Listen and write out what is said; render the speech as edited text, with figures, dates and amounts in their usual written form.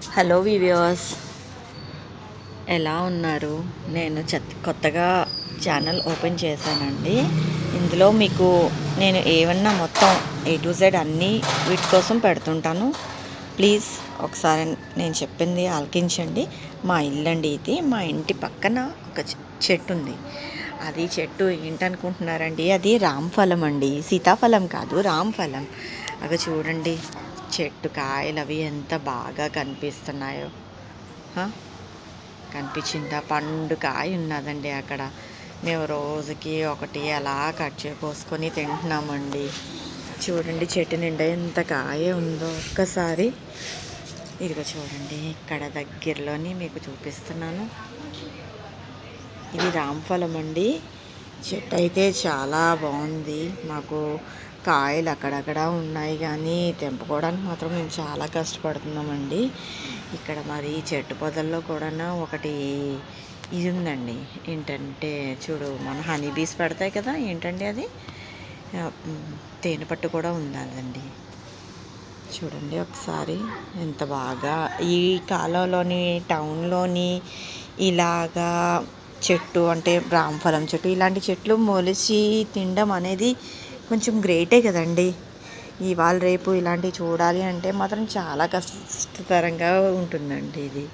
Hello viewers, ఎలా ఉన్నారు? నేను కొత్తగా ఛానల్ ఓపెన్ చేశానండి. ఇందులో మీకు నేను ఏమన్నా మొత్తం A to Z అన్నీ వీటి కోసం పెడుతుంటాను. ప్లీజ్ ఒకసారి నేను చెప్పింది ఆలకించండి. మా ఇల్లండి ఇది. మా ఇంటి పక్కన ఒక చెట్టు ఉంది. అది చెట్టు ఏంటనుకుంటున్నారండి? అది రామఫలం అండి, సీతాఫలం కాదు, రామఫలం. అవి చూడండి, చెట్టు కాయలు అవి ఎంత బాగా కనిపిస్తున్నాయో. కనిపించిందా? పండు కాయ ఉన్నదండి అక్కడ. మేము రోజుకి ఒకటి అలా కట్ చేసుకొని తింటున్నామండి. చూడండి, చెట్టు నిండా ఎంత కాయ ఉందో ఒక్కసారి. ఇదిగో చూడండి, ఇక్కడ దగ్గరలోని మీకు చూపిస్తున్నాను. ఇది రామఫలం అండి. చెట్టు అయితే చాలా బాగుంది. మాకు కాయలు అక్కడక్కడ ఉన్నాయి, కానీ తెంపుకోవడానికి మాత్రం మేము చాలా కష్టపడుతున్నామండి. ఇక్కడ మరి చెట్టు పొదల్లో కూడా ఒకటి ఇది ఉందండి. ఏంటంటే చూడు, మన హనీ బీస్ పెడతాయి కదా, ఏంటండి అది, తేనె పట్టు కూడా ఉందండి. చూడండి ఒకసారి ఎంత బాగా. ఈ కాలంలోని టౌన్లోని ఇలాగా చెట్టు అంటే రామఫలం చెట్టు, ఇలాంటి చెట్లు మొలిచి తినడం అనేది కొంచెం గ్రేటే కదండి. ఇవాళ రేపు ఇలాంటివి చూడాలి అంటే మాత్రం చాలా కష్టతరంగా ఉంటుందండి ఇది.